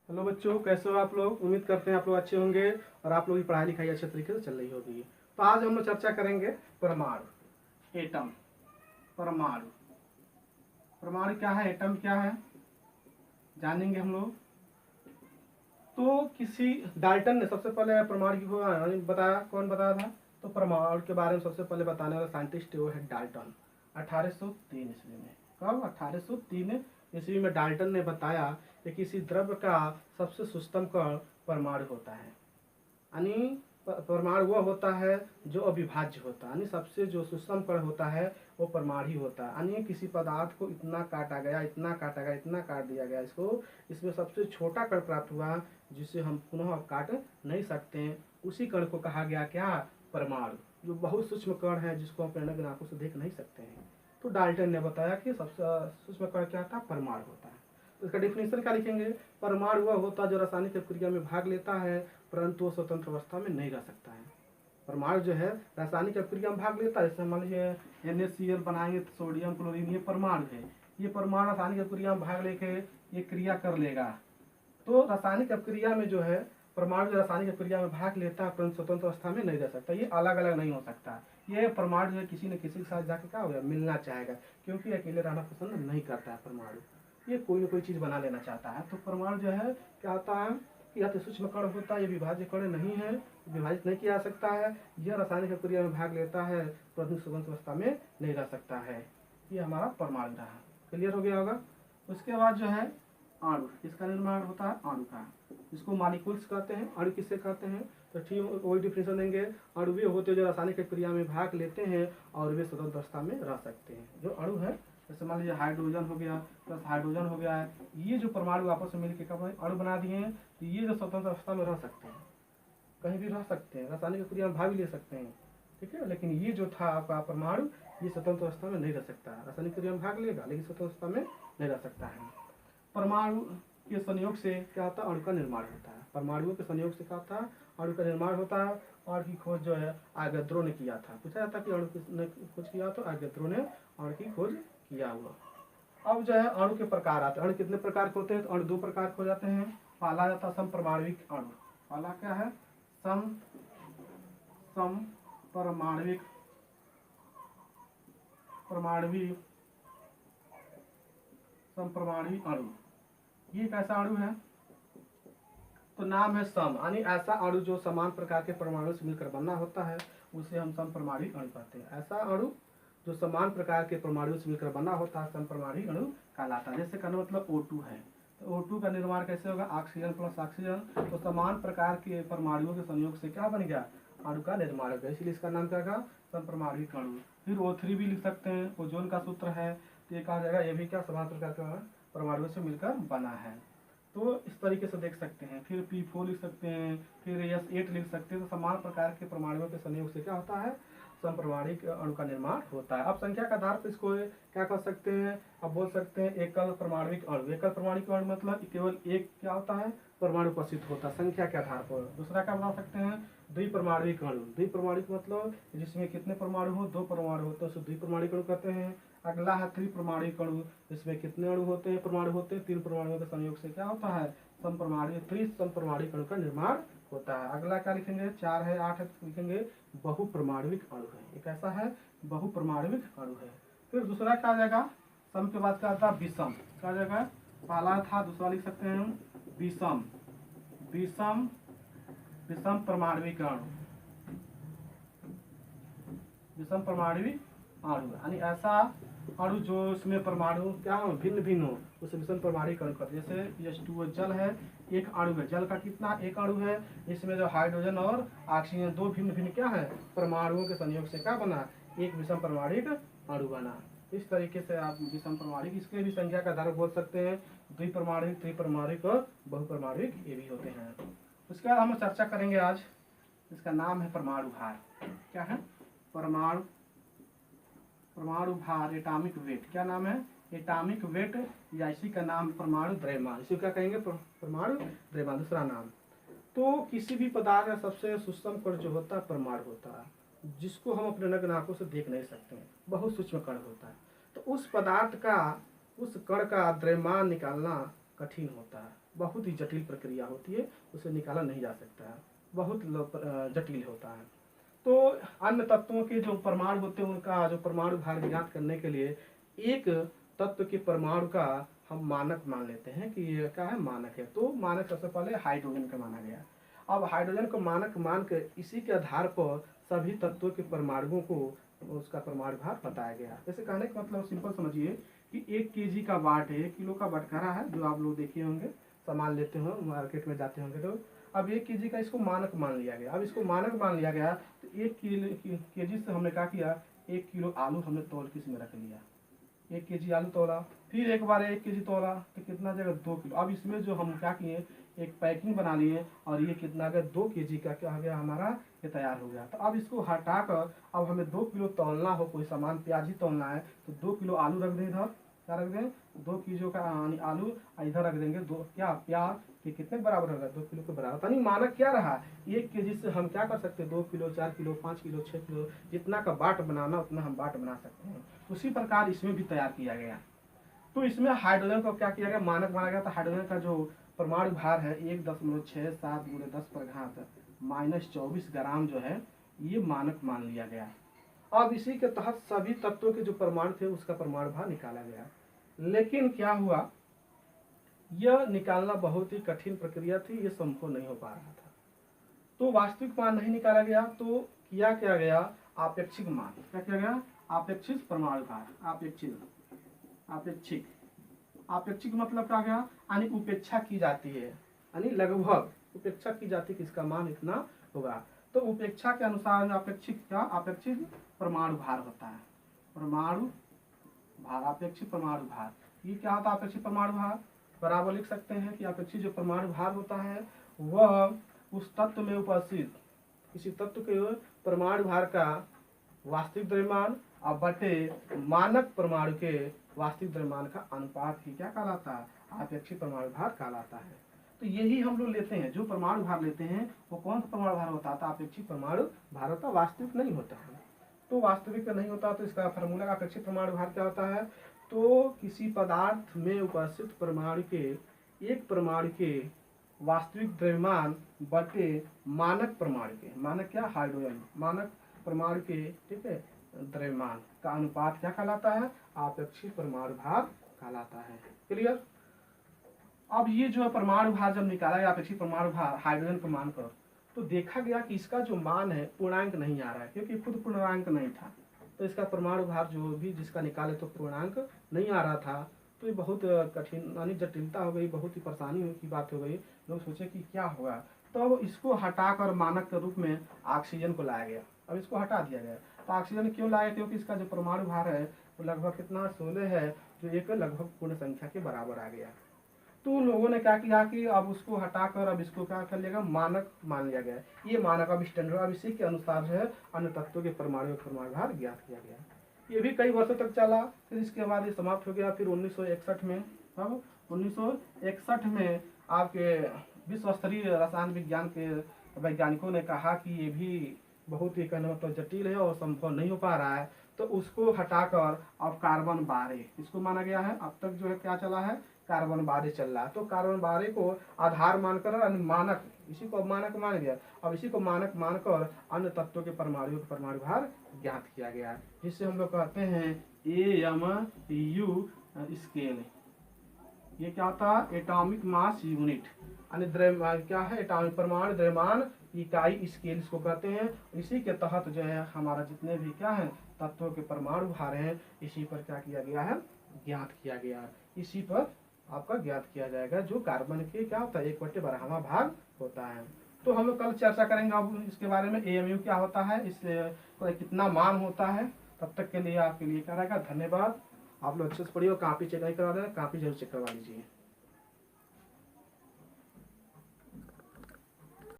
Hello बच्चों, कैसे हो आप लोग। उम्मीद करते हैं आप लोग अच्छे होंगे और आप लोग की पढ़ाई लिखाई अच्छे तरीके से चल रही होगी। तो आज हम लोग चर्चा करेंगे परमाणु, एटम। परमाणु परमाणु क्या है, एटम क्या है, जानेंगे हम लोग। तो किसी डाल्टन ने सबसे पहले परमाणु को बताया। कौन बताया था? तो परमाणु के बारे में सबसे पहले बताने वाला साइंटिस्ट वो है डाल्टन। 1803 ईस्वी में। कब? 1803 ईस्वी में डाल्टन ने बताया कि किसी द्रव्य का सबसे सूक्ष्म कण परमाणु होता है। यानी परमाणु वह होता है जो अविभाज्य होता है, यानी सबसे जो सूक्ष्म कण होता है वो परमाणु ही होता है। यानी किसी पदार्थ को इतना काटा गया, इतना काटा गया, इतना काट दिया गया इसको, इसमें सबसे छोटा कण प्राप्त हुआ जिसे हम पुनः काट नहीं सकते हैं, उसी कण को कहा गया क्या? परमाणु। जो बहुत सूक्ष्म कण है जिसको हम अपने आंखों से देख नहीं सकते हैं। तो डाल्टन ने बताया कि सबसे सूक्ष्म कण क्या था? परमाणु होता है। तो इसका डिफिनेशन क्या लिखेंगे? परमाणु वह होता है जो रासायनिक प्रक्रिया में भाग लेता है परंतु वो स्वतंत्र अवस्था में नहीं रह सकता है। परमाणु जो है रासायनिक प्रक्रिया में भाग लेता है। जैसे मान लीजिए NaCl बनाएंगे तो सोडियम क्लोरीन, ये परमाणु है। ये परमाणु रासायनिक प्रक्रिया में भाग लेके ये क्रिया कर लेगा। तो रासायनिक प्रक्रिया में जो है परमाणु जो रासायनिक प्रक्रिया में भाग लेता है परंतु स्वतंत्र अवस्था में नहीं रह सकता। ये अलग अलग नहीं हो सकता। ये परमाणु जो है किसी न किसी के साथ जाके क्या होगा? मिलना चाहेगा, क्योंकि अकेले रहना पसंद नहीं करता है परमाणु। ये कोई न कोई चीज़ बना लेना चाहता है। तो परमाणु जो है क्या होता है कि अति सूक्ष्म कण होता है, ये विभाज्य कण नहीं है, विभाजित नहीं किया जा सकता है। यह रासायनिक प्रक्रिया में भाग लेता है परंतु स्वतंत्र अवस्था में नहीं रह सकता है। ये हमारा परमाणु रहा। क्लियर हो गया होगा। उसके बाद जो है अणु, इसका निर्माण होता है अणु का। इसको मॉलिक्यूल्स कहते हैं। अणु किससे कहते हैं? तो ठीक वही डिफिनेशन देंगे। अणु वे होते हैं जो रासायनिक प्रक्रिया में भाग लेते हैं और वे स्वतंत्र अवस्था में रह सकते हैं। जो अणु है, जैसे मान लीजिए हाइड्रोजन हो गया प्लस हाइड्रोजन हो गया है, ये जो परमाणु आपस में मिलकर कब अणु बना दिए हैं, तो ये जो स्वतंत्र अवस्था में रह सकते हैं, कहीं भी रह सकते हैं, रासायनिक प्रक्रिया में भाग ले सकते हैं। ठीक है, लेकिन ये जो था आपका परमाणु, ये स्वतंत्र अवस्था में नहीं रह सकता। रासायनिक प्रक्रिया में भाग लेगा लेकिन स्वतंत्र अवस्था में नहीं रह सकता है। परमाणु के संयोग से क्या होता है? अणु का निर्माण होता है। परमाणुओं के संयोग से क्या होता है? अणु का निर्माण होता है। अणु की खोज जो है आगद्रो ने किया था। पूछा जाता कि अणु किसने खोज किया? तो आगद्रो ने अणु की खोज किया हुआ। अब जो है अणु के प्रकार आते हैं। अणु कितने प्रकार के होते हैं? तो अणु दो प्रकार के हो जाते हैं। पहला जाता है समपरमाणविक अणु। पहला क्या है? समपरमाणविक समपरमाणविक अणु। ये कैसा अणु है? तो नाम है सम, यानी ऐसा अणु जो समान प्रकार के परमाणु से मिलकर बना होता है उसे हम समपरमाणविक अणु कहते हैं। ऐसा अणु जो समान प्रकार के परमाणु से मिलकर बना होता है समपरमाणविक अणु कहलाता है। जैसे कहना मतलब O2 है, तो O2 का निर्माण कैसे होगा? Oxygen plus oxygen. तो समान प्रकार के परमाणुओं के संयोग से क्या बन गया? अणु का निर्माण हो गया, इसलिए इसका नाम क्या होगा? समपरमाणविक अणु। फिर O3 भी लिख सकते हैं, ओजोन का सूत्र है। तो ये कहा जाएगा ये भी क्या समान प्रकार का परमाणुओं से मिलकर बना है। तो इस तरीके से देख सकते हैं। फिर P4 लिख सकते हैं, फिर S8 लिख सकते हैं। तो समान प्रकार के परमाणुओं के संयोग से क्या होता है? समपरमाणविक अणु का निर्माण होता है। अब संख्या के आधार पर इसको क्या कर सकते हैं? अब बोल सकते हैं एकल परमाणविक अणु। एकल परमाणविक अणु मतलब केवल एक क्या होता है? परमाणु उपस्थित होता है संख्या के आधार पर। दूसरा क्या बता सकते हैं? द्विपरमाणविक अणु। द्विपरमाणविक मतलब जिसमें कितने परमाणु हो? दो परमाणु होते हैं, उसे द्विपरमाणविक अणु कहते हैं। अगला है त्रिपरमाणविक अणु। इसमें कितने अणु होते हैं? परमाणु होते हैं। तीन परमाणुओं के संयोग से क्या होता है? समपरमाणविक त्रिसमपरमाणविक अणु का निर्माण होता है। अगला क्या लिखेंगे? 4 है 8 है, लिखेंगे बहुपरमाणविक अणु है। एक ऐसा है बहुपरमाणविक अणु है। फिर दूसरा क्या आ जाएगा? सम के बाद क्या आता है? विषम। क्या आ जाएगा? पहला था, दूसरा लिख सकते हैं हम विषम। विषम विषम परमाणविक अणु। विषम परमाणविक अणु यानी ऐसा अणु जो इसमें परमाणु क्या हो? भिन्न भिन्न हो, उसे विषम परमाणविक अणु कहते हैं। जैसे H2O जल है, एक अणु है। जल का कितना? एक अणु है। इसमें जो हाइड्रोजन और ऑक्सीजन दो भिन्न भिन्न क्या है? परमाणुओं के संयोग से क्या बना? एक विषम परमाणविक अणु बना। इस तरीके से आप विषम परमाणविक, इसके भी संख्या का आधार बोल सकते हैं। द्विपरमाणविक, त्रिपरमाणविक और बहुपरमाणविक ये भी होते हैं। उसके बाद हम चर्चा करेंगे आज, इसका नाम है परमाणु भार। क्या है? परमाणु भार, एटॉमिक वेट। क्या नाम है? एटॉमिक वेट, या इसी का नाम परमाणु द्रव्यमान। इसी क्या कहेंगे? परमाणु द्रव्यमान, दूसरा नाम। तो किसी भी पदार्थ का सबसे सूक्ष्म कण जो होता है परमाणु होता है, जिसको हम अपने नग्न आंखों से देख नहीं सकते हैं। बहुत सूक्ष्म कण होता है। तो उस पदार्थ का, उस कण का द्रव्यमान निकालना कठिन होता है। बहुत ही जटिल प्रक्रिया होती है, उसे निकाला नहीं जा सकता है, बहुत जटिल होता है। तो अन्य तत्वों के जो परमाणु होते हैं उनका जो परमाणु भार ज्ञात करने के लिए एक तत्व के परमाणु का हम मानक मान लेते हैं कि ये क्या है, मानक है। तो मानक सबसे पहले हाइड्रोजन का माना गया। अब हाइड्रोजन को मानक मान कर इसी के आधार पर सभी तत्वों के परमाणुओं को उसका परमाणु भार बताया गया। जैसे कहने का मतलब सिंपल समझिए कि 1 kg का वाट है, 1 किलो का बटखरा है, जो आप लोग देखे होंगे, सामान लेते हो मार्केट में जाते होंगे तो। अब 1 kg का इसको मानक मान लिया गया। अब इसको मानक मान लिया गया तो 1 kg से हमने क्या किया, 1 किलो आलू हमने तौल के इसमें रख लिया। 1 kg आलू तोला, फिर एक बार 1 kg तोला तो कितना जगह 2 किलो। अब इसमें जो हम क्या किए, एक पैकिंग बना लिए और ये कितना गया 2 kg का क्या हो गया हमारा, ये तैयार हो गया। तो अब इसको हटाकर अब हमें 2 किलो तौलना हो, कोई सामान प्याज ही तौलना है तो 2 किलो आलू रख दें इधर, क्या रख दें 2 किलो का आलू इधर रख देंगे, 2 क्या प्याज के कितने बराबर होगा 2 किलो के बराबर। यानी मानक क्या रहा, 1 kg से हम क्या कर सकते हैं 2 किलो 4 किलो 5 किलो 6 किलो जितना का बाट बनाना उतना हम बाट बना सकते हैं। उसी प्रकार इसमें भी तैयार किया गया। तो इसमें हाइड्रोजन को क्या किया गया, मानक माना गया। तो हाइड्रोजन का जो परमाणु भार है 1.67 × 10⁻⁻24 ग्राम जो है ये मानक मान लिया गया। अब इसी के तहत सभी तत्वों के जो परमाणु थे उसका परमाणु भार निकाला गया। लेकिन क्या हुआ, यह निकालना बहुत ही कठिन प्रक्रिया थी, ये संभव नहीं हो पा रहा था। तो वास्तविक मान नहीं निकाला गया तो किया क्या गया, आपेक्षिक मान। क्या किया गया, आपेक्षिक परमाणु भार। आपेक्षिक मतलब क्या गया, यानी उपेक्षा की जाती है, यानी लगभग उपेक्षा की जाती है कि इसका मान इतना होगा। तो उपेक्षा के अनुसार अपेक्षित परमाणु भार होता है। परमाणु भार, अपेक्षित परमाणु भार, ये क्या होता है अपेक्षित परमाणु भार, बराबर लिख सकते हैं कि अपेक्षित जो परमाणु भार होता है वह उस तत्व में उपस्थित किसी तत्व के परमाणु भार का वास्तविक द्रव्यमान और बटे मानक परमाणु के वास्तविक द्रव्यमान का अनुपात ही क्या कहलाता है, अपेक्षित परमाणु भार कहलाता है। तो यही हम लोग लेते हैं, जो परमाणु भार लेते हैं वो कौन सा परमाणु भार होता है, अपेक्षित परमाणु भार होता, वास्तविक नहीं होता है। तो वास्तविक नहीं होता तो इसका फॉर्मूला का अपेक्षित परमाणु भार क्या होता है, तो किसी पदार्थ में उपस्थित परमाणु के एक परमाणु के वास्तविक द्रव्यमान बटे मानक परमाणु के, मानक क्या हाइड्रोजन, मानक परमाणु के ठीक है द्रव्यमान का अनुपात क्या कहलाता है, अपेक्षित परमाणु भार कहलाता है। क्लियर। अब ये जो परमाणु भार जब निकाला गया अपेक्षित परमाणु भार हाइड्रोजन को मानकर, तो देखा गया कि इसका जो मान है पूर्णांक नहीं आ रहा है, क्योंकि खुद पूर्णांक नहीं था। तो इसका परमाणु भार जो भी जिसका निकाले तो पूर्णांक नहीं आ रहा था। तो ये बहुत कठिन यानी जटिलता हो गई, बहुत ही परेशानी की बात हो गई। लोग सोचे कि क्या होगा, तो अब इसको हटाकर मानक के रूप में ऑक्सीजन को लाया गया। अब इसको हटा दिया गया। तो ऑक्सीजन क्यों लाया, क्योंकि इसका जो परमाणु भार है वो लगभग कितना 16 है, जो एक लगभग पूर्ण संख्या के बराबर आ गया। तो लोगों ने क्या किया कि अब उसको हटाकर अब इसको क्या कर लिया, मानक मान लिया गया। ये मानक अब स्टैंडर्ड, अब इसी के अनुसार जो है अन्य तत्वों के परमाणु भार ज्ञात किया गया। ये भी कई वर्षों तक चला, फिर इसके बाद ये समाप्त हो गया। फिर 1961 में, अब 1961 में आपके विश्व स्तरीय रसायन विज्ञान के वैज्ञानिकों ने कहा कि ये भी बहुत ही कहने मतलब जटिल है और संभव नहीं हो पा रहा है। तो उसको हटाकर अब कार्बन 12 इसको माना गया है। अब तक जो है क्या चला है, कार्बन 12 चल रहा है। तो कार्बन 12 को आधार मानकर मानक, इसी को मानक मान गया। अब इसी को मानक मानकर अन्य तत्वों के परमाणु भार ज्ञात किया गया, जिससे हम लोग कहते हैं AMU स्केल। ये क्या होता है, एटॉमिक मास यूनिट, यानी द्रव्यमान क्या है, एटॉमिक परमाणु द्रव्यमान इकाई स्केल इसको कहते हैं। इसी के तहत जो है हमारा जितने भी क्या है तत्वों के परमाणु भार हैं, इसी पर क्या किया गया है, ज्ञात किया गया। इसी पर आपका ज्ञात किया जाएगा, जो कार्बन के क्या होता है 1/12वां भाग होता है। तो हम लोग कल चर्चा करेंगे अब इसके बारे में, AMU क्या होता है, इससे कितना मान होता है। तब तक के लिए आपके लिए क्या रहेगा, धन्यवाद। आप लोग अच्छे से पढ़िए और कॉपी चेक नहीं करा रहे हैं, कॉपी जरूर चेक करवा लीजिए।